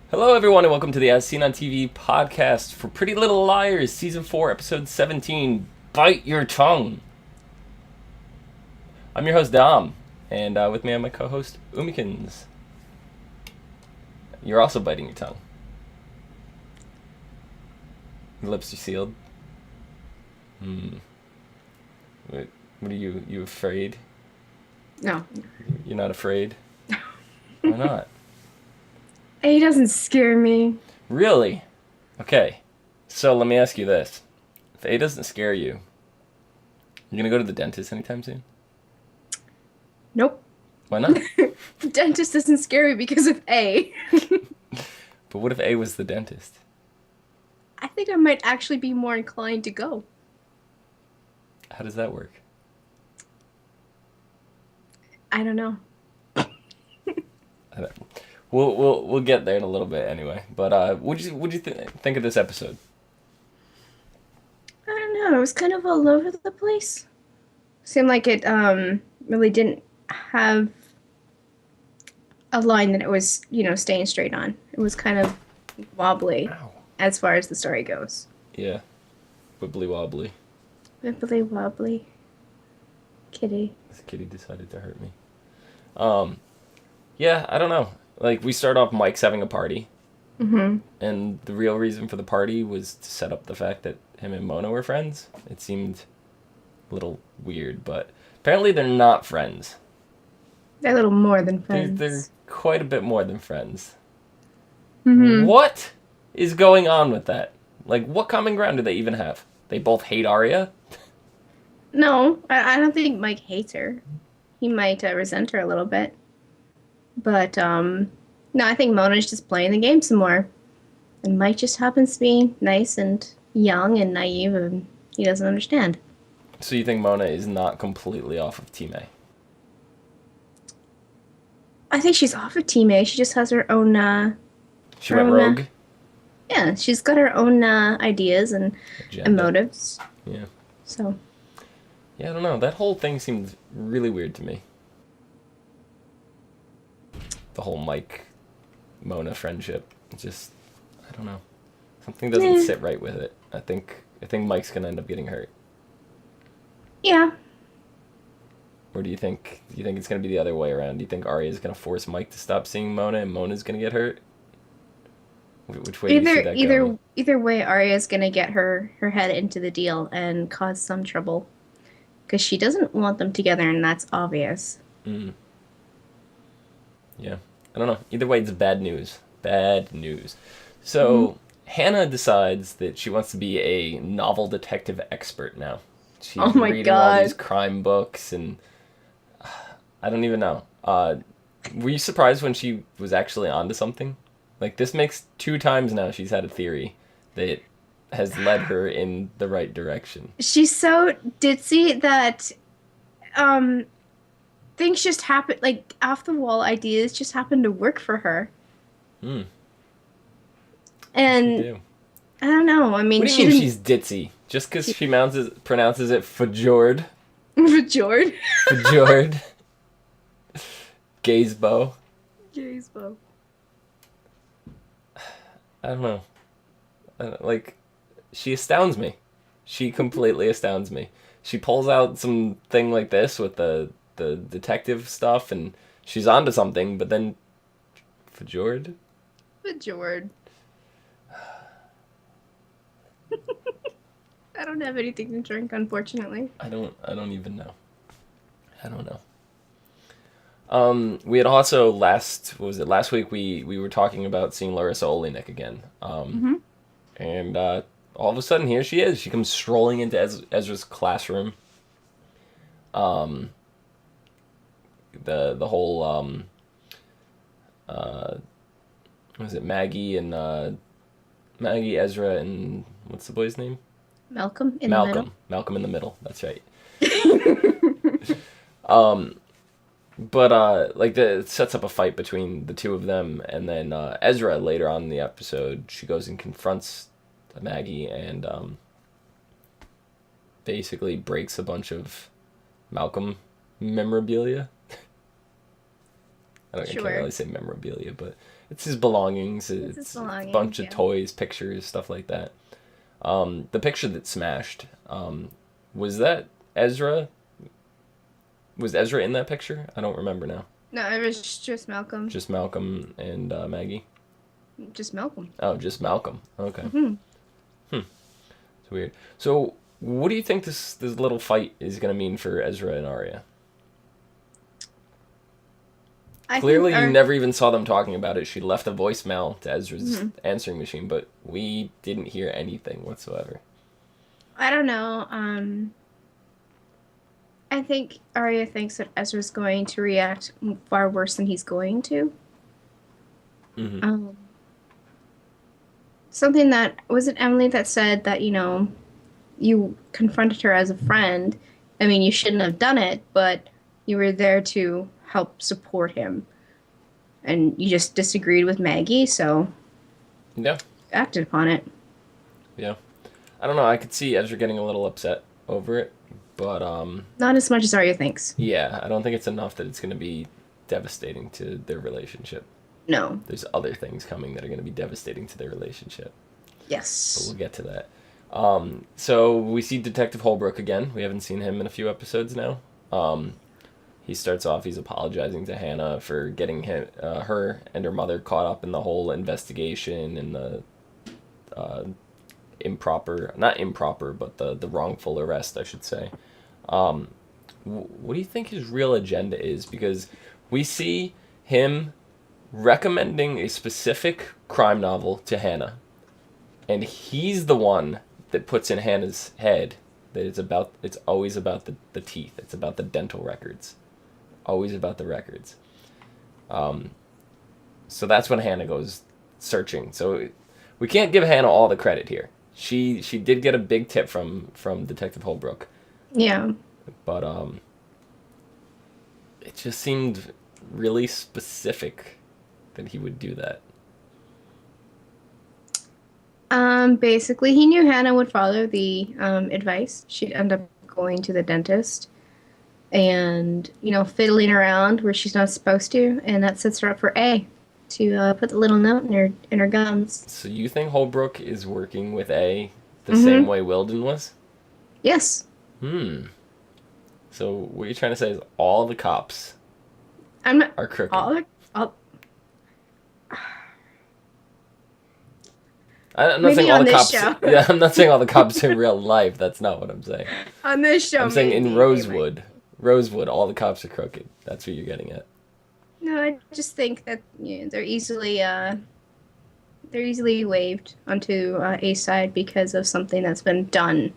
Hello, everyone, and welcome to the As Seen on TV podcast for Pretty Little Liars, Season 4, Episode 17, Bite Your Tongue. I'm your host, Dom, and with me I'm my co-host, Omikins. You're also biting your tongue. Your lips are sealed. What are you afraid? No. You're not afraid? Why not? He doesn't scare me. Really? Okay, so let me ask you this. If A doesn't scare you, you gonna go to the dentist anytime soon? Nope. Why not? The dentist doesn't scare me because of A. But what if A was the dentist? I think I might actually be more inclined to go. How does that work? I don't know. I don't, we'll get there in a little bit anyway. But what'd you think of this episode? I don't know. It was kind of all over the place. Seemed like it really didn't have a line that it was, staying straight on. It was kind of wobbly Ow. as far as the story goes. Yeah, wibbly wobbly. Wibbly wobbly. Kitty. This kitty decided to hurt me. Yeah, I don't know. Like, we start off Mike's having a party. Mm-hmm. And the real reason for the party was to set up the fact that him and Mona were friends. It seemed a little weird, but apparently they're not friends. They're a little more than They're, friends. they're quite a bit more than friends. Mm-hmm. What is going on with that? Like, what common ground do they even have? They both hate Arya? No, I don't think Mike hates her. He might resent her a little bit. But, no, I think Mona's just playing the game some more. And Mike just happens to be nice and young and naive, and he doesn't understand. So you think Mona is not completely off of Team A? I think she's off of Team A. She just has her own, She went rogue? yeah, she's got her own ideas and motives. Yeah. So. Yeah, I don't know. That whole thing seemed really weird to me. The whole Mike-Mona friendship. Just, I don't know. Something doesn't sit right with it. I think Mike's gonna end up getting hurt. Yeah. Or do you think it's gonna be the other way around? Do you think Arya's gonna force Mike to stop seeing Mona and Mona's gonna get hurt? Which way do you see that going? Either way, Arya's gonna get her head into the deal and cause some trouble. Because she doesn't want them together, and that's obvious. Mm. Yeah. I don't know. Either way, it's bad news. Bad news. So, Hannah decides that she wants to be a novel detective expert now. She's Oh my reading all God. these crime books, and I don't even know. Were you surprised when she was actually onto something? Like, this makes 2 times now she's had a theory that has led her in the right direction. She's so ditzy that things just happen, like off the wall ideas just happen to work for her. Hmm. And Do. I don't know. I mean, What do you mean she's ditzy? Just because she pronounces it Fjord? Fjord. Fjord. Gazebo. Gazebo. I don't know. Like, she astounds me. She completely astounds me. She pulls out some thing like this with the detective stuff, and she's onto something, but then Fjord? Fjord. I don't have anything to drink, unfortunately. I don't even know. I don't know. We had also last week we were talking about seeing Larissa Olenek again. And all of a sudden here she is. She comes strolling into Ezra's classroom. The whole was it Maggie, Ezra, and what's the boy's name? Malcolm in the middle. Malcolm in the middle. That's right. But it sets up a fight between the two of them, and then Ezra later on in the episode, she goes and confronts Maggie and basically breaks a bunch of Malcolm memorabilia. I can't Sure. really say memorabilia, but it's his belongings. It's his belongings, a bunch of yeah. toys, pictures, stuff like that. The picture that smashed, was that Ezra? Was Ezra in that picture? I don't remember now. No, it was just Malcolm. Just Malcolm and Maggie? Just Malcolm. Oh, just Malcolm. Okay. Hmm. It's weird. So, what do you think this little fight is going to mean for Ezra and Arya? Clearly, you never even saw them talking about it. She left a voicemail to Ezra's answering machine, but we didn't hear anything whatsoever. I don't know. I think Arya thinks that Ezra's going to react far worse than he's going to. Mm-hmm. Something that was it Emily that said that you confronted her as a friend. I mean, you shouldn't have done it, but you were there to help support him, and you just disagreed with Maggie, so Yeah. acted upon it. Yeah. I don't know. I could see Ezra getting a little upset over it, but Not as much as Arya thinks. yeah, I don't think it's enough that it's going to be devastating to their relationship. No. There's other things coming that are going to be devastating to their relationship. But Yes. we'll get to that. So we see Detective Holbrook again. We haven't seen him in a few episodes now. He starts off, he's apologizing to Hannah for getting her and her mother caught up in the whole investigation and the not improper, but the wrongful arrest, I should say. What do you think his real agenda is? Because we see him recommending a specific crime novel to Hannah, and he's the one that puts in Hannah's head that it's always about the teeth. It's about the dental records. Always about the records. So that's when Hannah goes searching. So we can't give Hannah all the credit here. She did get a big tip from Detective Holbrook, Yeah. but it just seemed really specific that he would do that. Basically, he knew Hannah would follow the advice. She'd end up going to the dentist and, fiddling around where she's not supposed to, and that sets her up for A to put the little note in her gums. So you think Holbrook is working with A the same way Wilden was? Yes. So what you're trying to say is all the cops I'm not are crooked. I'm not Maybe saying all on the this cops. show. Yeah, I'm not saying all the cops in real life. That's not what I'm saying. On this show, I'm saying maybe in Rosewood, all the cops are crooked. That's what you're getting at. No, I just think that they're easily waived onto A's side because of something that's been done.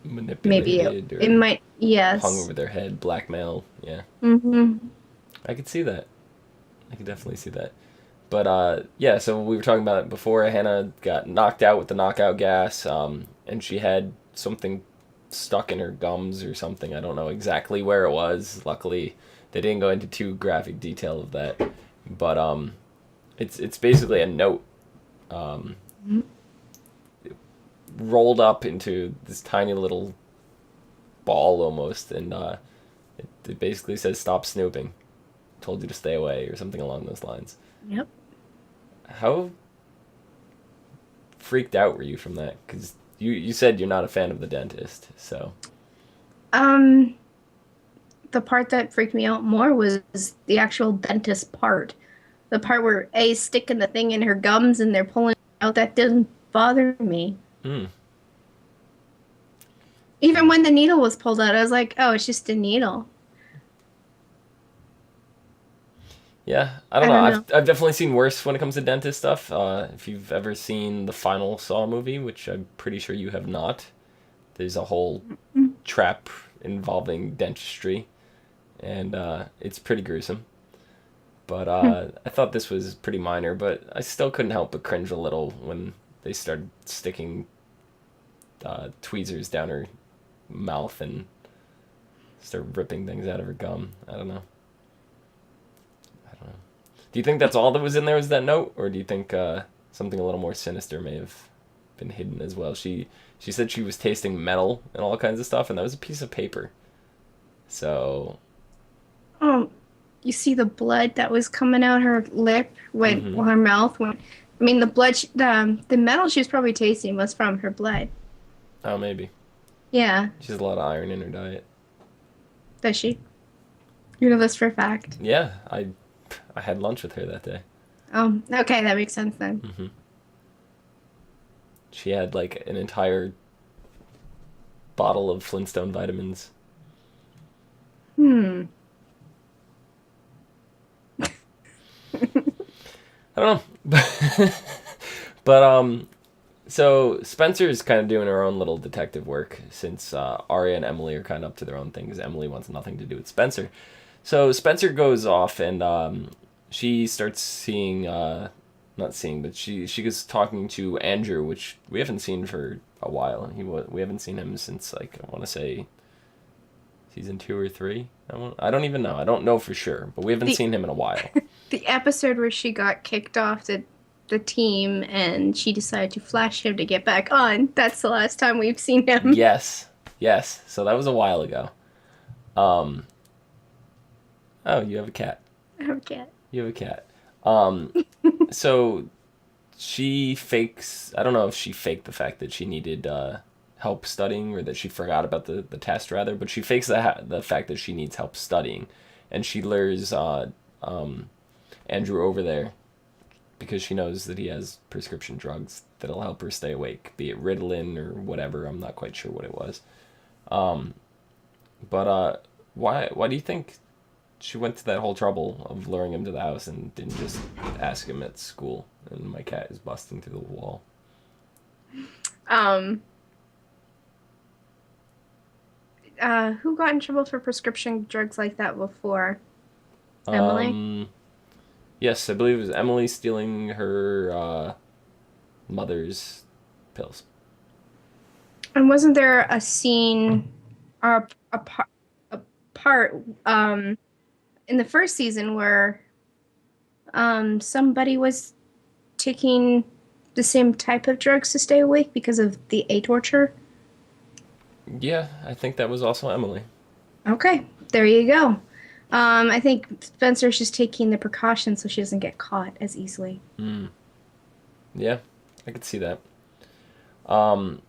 Maybe it might, yes. Hung over their head, blackmail. Yeah. I could see that. I could definitely see that. But yeah, so we were talking about it before. Hannah got knocked out with the knockout gas, and she had something stuck in her gums or something. I don't know exactly where it was. Luckily, they didn't go into too graphic detail of that. But it's basically a note rolled up into this tiny little ball almost, and it basically says "Stop snooping. Told you to stay away" or something along those lines. Yep. How freaked out were you from that? Because you said you're not a fan of the dentist, so. The part that freaked me out more was the actual dentist part. The part where A's sticking the thing in her gums and they're pulling it out, that didn't bother me. Even when the needle was pulled out, I was like, oh, it's just a needle. Yeah, I don't know. I've definitely seen worse when it comes to dentist stuff. If you've ever seen the final Saw movie, which I'm pretty sure you have not, there's a whole trap involving dentistry, and it's pretty gruesome. But I thought this was pretty minor, but I still couldn't help but cringe a little when they started sticking tweezers down her mouth and start ripping things out of her gum. I don't know. Do you think that's all that was in there was that note? Or do you think something a little more sinister may have been hidden as well? She said she was tasting metal and all kinds of stuff, and that was a piece of paper. So... you see the blood that was coming out her lip when Mm-hmm. well, her mouth when I mean the blood the metal she was probably tasting was from her blood. Oh, maybe. Yeah, She has a lot of iron in her diet. does she? You know this for a fact. Yeah, I had lunch with her that day. Okay, that makes sense then. Mm-hmm. She had like an entire bottle of Flintstone vitamins. Hmm. I don't know. But so Spencer's kind of doing her own little detective work since Arya and Emily are kind of up to their own things. Emily wants nothing to do with Spencer. So Spencer goes off and she starts seeing, not seeing, but she goes talking to Andrew, which we haven't seen for a while. We haven't seen him since like I want to say season 2 or 3. I don't even know. I don't know for sure, but we haven't The seen him in a while. the episode where she got kicked off the team and she decided to flash him to get back on. That's the last time we've seen him. Yes, yes. So that was a while ago. Um, oh, you have a cat. Okay. You have a cat. Um, so she fakes. I don't know if she faked the fact that she needed help studying or that she forgot about the test rather, but she fakes the fact that she needs help studying, and she lures Andrew over there because she knows that he has prescription drugs that'll help her stay awake, be it Ritalin or whatever. I'm not quite sure what it was. Um, but why do you think she went to that whole trouble of luring him to the house and didn't just ask him at school? And my cat is busting through the wall. Um. Who got in trouble for prescription drugs like that before? Emily. Um, yes, I believe it was Emily stealing her mother's pills. And wasn't there a scene or a part in the first season where somebody was taking the same type of drugs to stay awake because of the A torture? Yeah, I think that was also Emily. Okay, there you go. I think Spencer's just taking the precautions so she doesn't get caught as easily. Mm. Yeah, I could see that. Um,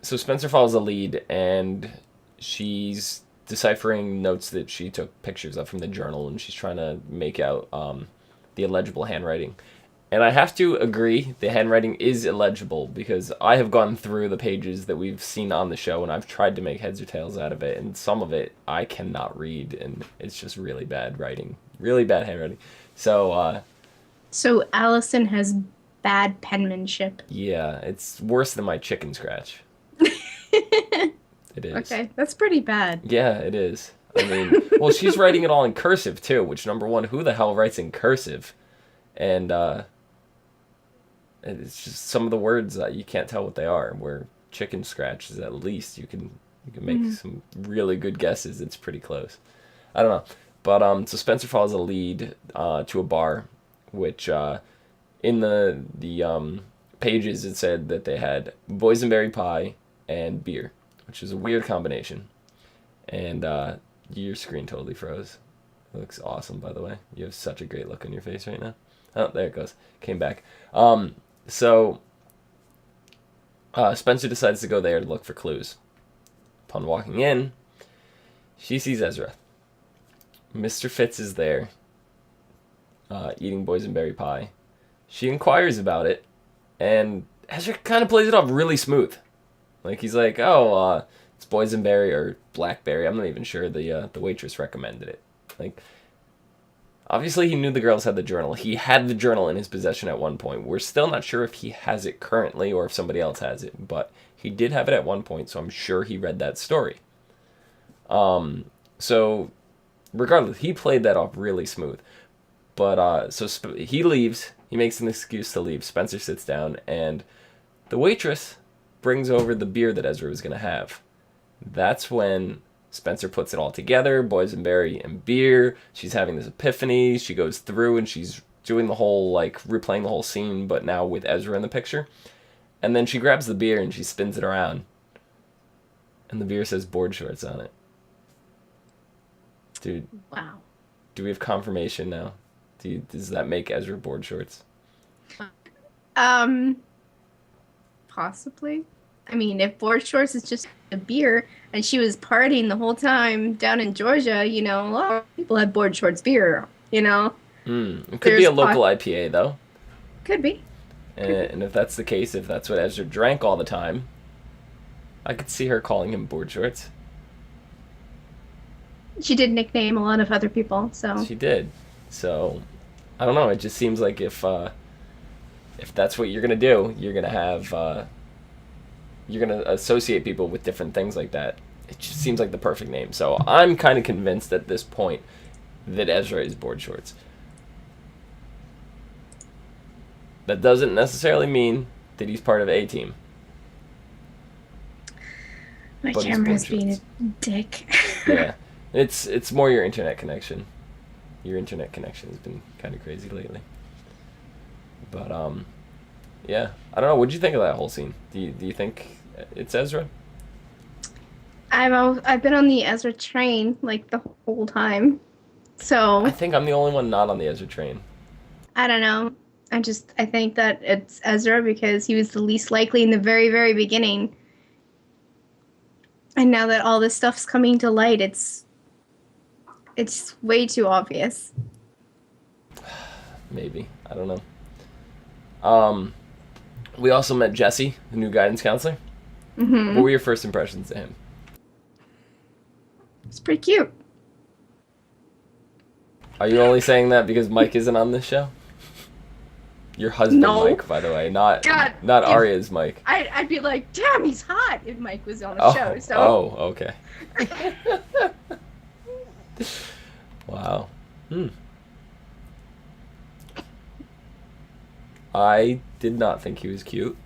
so Spencer follows the lead, and she's deciphering notes that she took pictures of from the journal, and she's trying to make out the illegible handwriting. And I have to agree, the handwriting is illegible because I have gone through the pages that we've seen on the show and I've tried to make heads or tails out of it, and some of it I cannot read, and it's just really bad writing, really bad handwriting. So, So Allison has bad penmanship. yeah, it's worse than my chicken scratch. It is. Okay, that's pretty bad. Yeah, it is. I mean, well, she's writing it all in cursive too, which number one, who the hell writes in cursive? And it's just some of the words that you can't tell what they are. Where chicken scratch is at least you can make some really good guesses. It's pretty close. I don't know, but so Spencer follows a lead to a bar, which in the pages it said that they had boysenberry pie and beer, which is a weird combination. And your screen totally froze. It looks awesome, by the way. You have such a great look on your face right now. Oh, there it goes. Came back. So Spencer decides to go there to look for clues. Upon walking in, she sees Ezra. Mr. Fitz is there, eating boysenberry pie. She inquires about it, and Ezra kind of plays it off really smooth. Like he's like, "Oh, it's boysenberry or blackberry. I'm not even sure. The waitress recommended it." Like, obviously, he knew the girls had the journal. He had the journal in his possession at one point. We're still not sure if he has it currently or if somebody else has it, but he did have it at one point, so I'm sure he read that story. So, regardless, he played that off really smooth. But, he leaves. He makes an excuse to leave. Spencer sits down, and the waitress brings over the beer that Ezra was going to have. That's when Spencer puts it all together, boysenberry and beer. She's having this epiphany. She goes through and she's doing the whole, like, replaying the whole scene, but now with Ezra in the picture. And then she grabs the beer and she spins it around. And the beer says board shorts on it. Dude, Wow. do we have confirmation now? Does that make Ezra board shorts? Um, Possibly. I mean, if board shorts is just a beer and she was partying the whole time down in Georgia, a lot of people have board shorts beer. It could be There's a local IPA, though. Could be. And if that's the case, if that's what Ezra drank all the time, I could see her calling him board shorts. She did nickname a lot of other people, so. She did. So, I don't know. It just seems like if that's what you're gonna do, you're gonna associate people with different things like that. It just seems like the perfect name. So I'm kind of convinced at this point that Ezra is board shorts. That doesn't necessarily mean that he's part of A-Team. My But he's camera's board being shorts. a dick. Yeah, it's more your internet connection. Your internet connection has been kind of crazy lately. But yeah, I don't know. What'd you think of that whole scene? Do you think it's Ezra? I've been on the Ezra train like the whole time, so I think I'm the only one not on the Ezra train. I don't know. I think that it's Ezra because he was the least likely in the very, very beginning. And now that all this stuff's coming to light, it's way too obvious. Maybe, I don't know. We also met Jesse, the new guidance counselor. Mm-hmm. What were your first impressions of him? It's pretty cute. Are you only saying that because Mike isn't on this show? Your husband, No. Mike, by the way, not God, Arya's Mike. I'd be like, damn, he's hot if Mike was on the Oh, show. So okay. Wow. I did not think he was cute.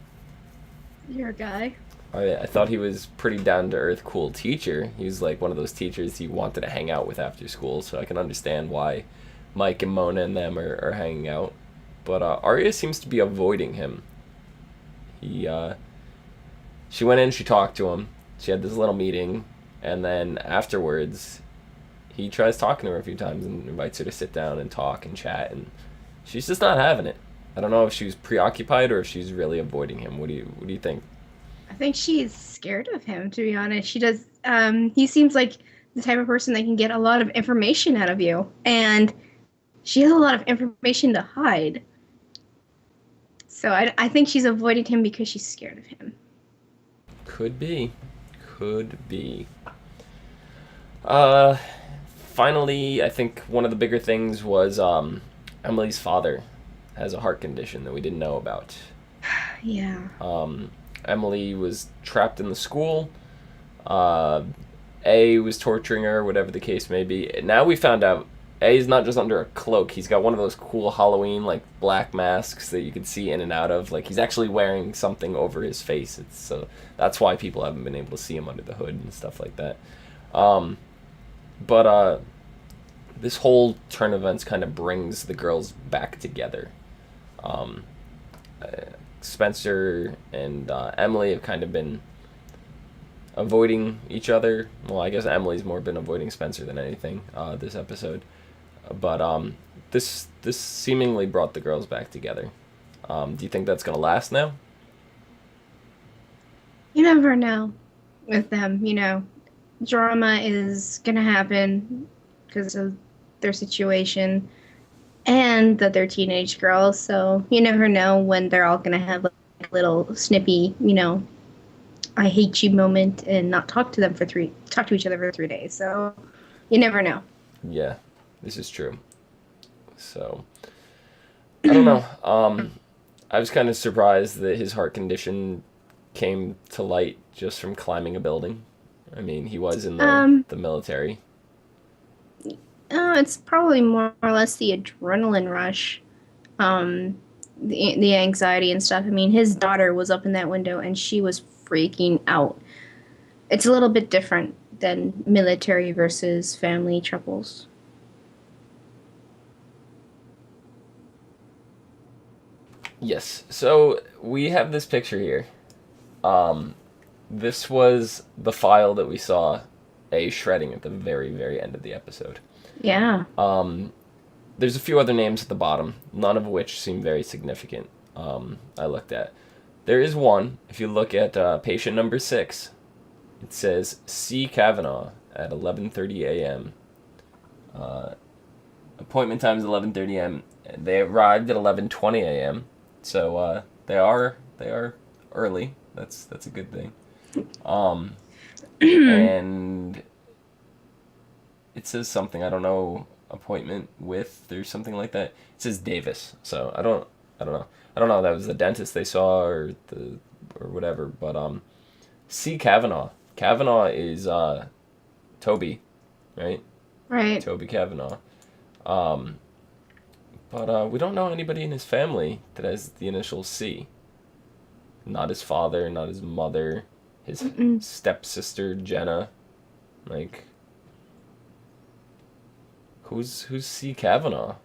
you're a guy. I thought he was pretty down-to-earth, cool teacher. He was like one of those teachers you wanted to hang out with after school, so I can understand why Mike and Mona and them are hanging out. But Arya seems to be avoiding him. She went in, she talked to him, she had this little meeting, and then afterwards, he tries talking to her a few times and invites her to sit down and talk and chat, and she's just not having it. I don't know if she's preoccupied or if she's really avoiding him. What do you think? I think she's scared of him, to be honest. She does. He seems like the type of person that can get a lot of information out of you, and she has a lot of information to hide. So I think she's avoiding him because she's scared of him. Could be. Finally, I think one of the bigger things was Emily's father has a heart condition that we didn't know about. Yeah. Emily was trapped in the school. A was torturing her, whatever the case may be. Now we found out A is not just under a cloak. He's got one of those cool Halloween, like, black masks that you can see in and out of. Like, he's actually wearing something over his face. So that's why people haven't been able to see him under the hood and stuff like that. But this whole turn of events kind of brings the girls back together. Spencer and Emily have kind of been avoiding each other. Well, I guess Emily's more been avoiding Spencer than anything this episode. But this seemingly brought the girls back together. Do you think that's going to last now? You never know with them, Drama is going to happen because of their situation and that they're teenage girls. So you never know when they're all going to have a little snippy, I hate you moment and not talk to each other for 3 days. So you never know. Yeah, this is true. So, I don't know. I was kind of surprised that his heart condition came to light just from climbing a building. I mean, he was in the military. It's probably more or less the adrenaline rush, the anxiety and stuff. I mean, his daughter was up in that window and she was freaking out. It's a little bit different than military versus family troubles. Yes. So we have this picture here. This was the file that we saw A shredding at the very, very end of the episode. Yeah. There's a few other names at the bottom, none of which seem very significant. I looked at. There is one. If you look at patient number 6, it says C. Kavanaugh at 11:30 a.m. Appointment time is 11:30 a.m. They arrived at 11:20 a.m. So they are early. That's a good thing. And it says something, I don't know, appointment with or something like that. It says Davis. So I don't know. I don't know if that was the dentist they saw or whatever, but C. Kavanaugh. Kavanaugh is Toby, right? Right. Toby Kavanaugh. But we don't know anybody in his family that has the initial C. Not his father, not his mother, his stepsister Jenna. Like, who's C. Kavanaugh?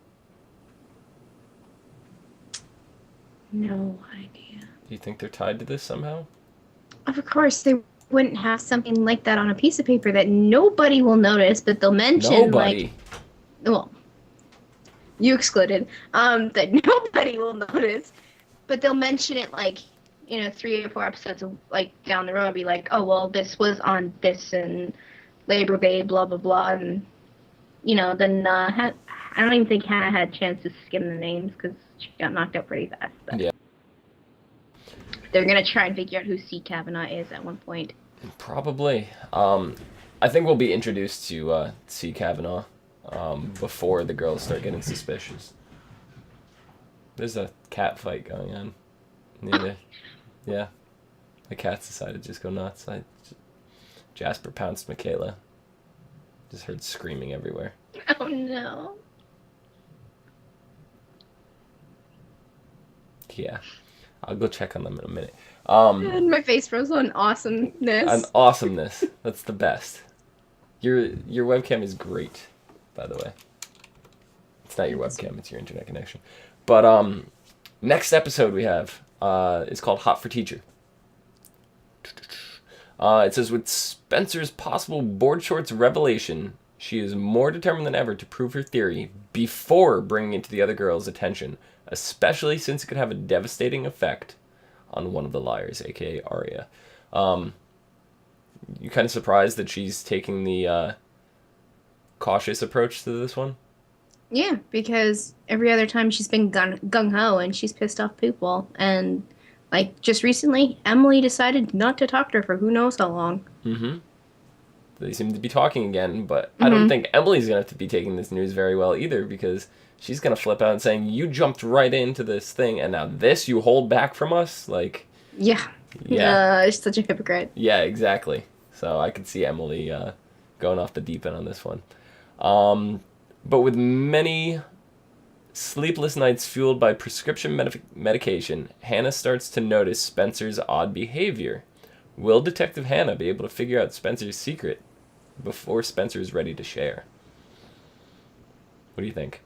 No idea. Do you think they're tied to this somehow? Of course, they wouldn't have something like that on a piece of paper that nobody will notice, but they'll mention Nobody. well, you excluded, that nobody will notice, but they'll mention it 3 or 4 episodes down the road, and be like, oh, well, this was on this and Labor Day, blah, blah, blah, and, then, I don't even think Hannah had a chance to skim the names, because she got knocked out pretty fast, but Yeah. they're gonna try and figure out who C. Kavanaugh is at one point. Probably. I think we'll be introduced to C. Kavanaugh before the girls start getting suspicious. There's a cat fight going on. Yeah. The cats decided to just go nuts. Jasper pounced Michaela. Just heard screaming everywhere. Oh, no. Yeah. I'll go check on them in a minute. And my face froze on awesomeness. An awesomeness. That's the best. Your webcam is great, by the way. It's not your webcam, it's your internet connection. But next episode we have is called Hot for Teacher. It says, with Spencer's possible board shorts revelation, she is more determined than ever to prove her theory before bringing it to the other girls' attention, especially since it could have a devastating effect on one of the liars, aka Arya. You kind of surprised that she's taking the cautious approach to this one? Yeah, because every other time she's been gung-ho and she's pissed off people. And, just recently, Emily decided not to talk to her for who knows how long. Mm-hmm. They seem to be talking again, but I don't think Emily's going to have to be taking this news very well either, because she's going to flip out and saying, you jumped right into this thing, and now this you hold back from us? Yeah. She's such a hypocrite. Yeah, exactly. So I could see Emily going off the deep end on this one. But with many sleepless nights fueled by prescription medication, Hannah starts to notice Spencer's odd behavior. Will Detective Hannah be able to figure out Spencer's secret before Spencer is ready to share? What do you think?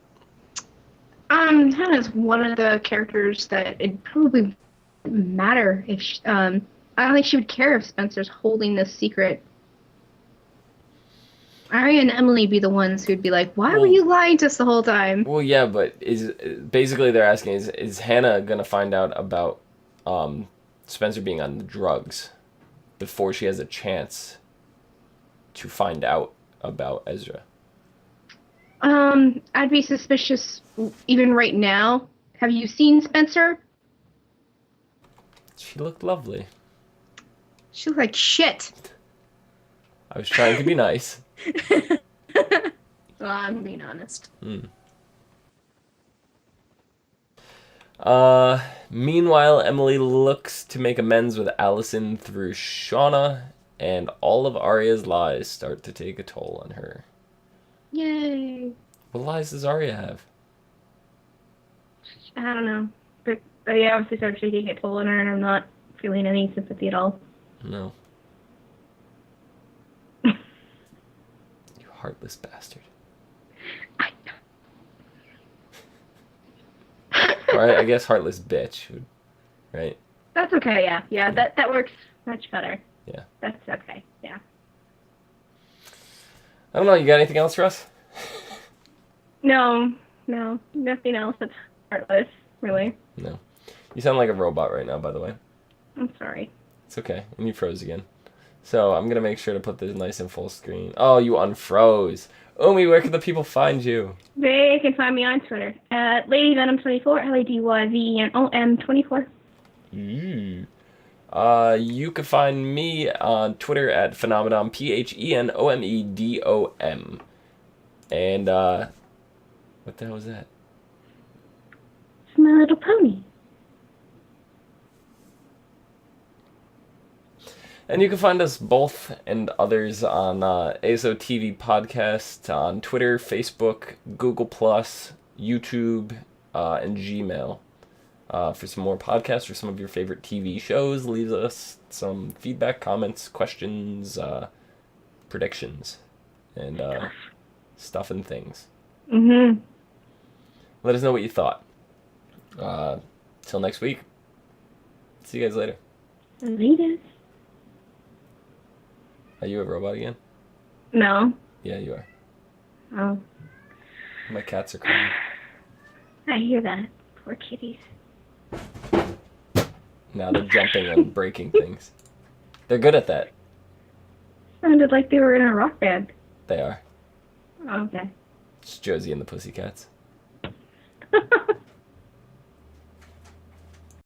Hannah's one of the characters that it probably wouldn't matter if I don't think she would care if Spencer's holding this secret. Arya and Emily be the ones who'd be like, why were you lying to us the whole time? Well, yeah, but basically they're asking, is Hannah going to find out about Spencer being on the drugs before she has a chance to find out about Ezra? I'd be suspicious even right now. Have you seen Spencer? She looked lovely. She looked like shit. I was trying to be nice. Well, I'm being honest. Meanwhile, Emily looks to make amends with Allison through Shauna, and all of Arya's lies start to take a toll on her. Yay. What lies does Arya have? I don't know. But yeah, obviously started taking a toll on her, and I'm not feeling any sympathy at all. No. You heartless bastard. I know. Or I guess heartless bitch, right? That's okay, yeah. Yeah, that works much better. Yeah. That's okay, yeah. I don't know, you got anything else for us? No, no, nothing else that's heartless, really. No. You sound like a robot right now, by the way. I'm sorry. It's okay. And you froze again. So I'm gonna make sure to put this nice and full screen. Oh, you unfroze. Omi, where can the people find you? They can find me on Twitter at LadyVenom24, LadyVenom24. Ooh. You can find me on Twitter at Phenomenon, Phenomedom. And, what the hell was that? It's My Little Pony. And you can find us both and others on ASOTV Podcast on Twitter, Facebook, Google+, YouTube, and Gmail. For some more podcasts or some of your favorite TV shows, leave us some feedback, comments, questions, predictions, and stuff and things. Mm-hmm. Let us know what you thought. Till next week. See you guys later. Leaders. Are you a robot again? No. Yeah, you are. Oh. My cats are crying. I hear that. Poor kitties. Now they're jumping and breaking things. They're good at that. Sounded like they were in a rock band. They are. Okay. It's Josie and the Pussycats.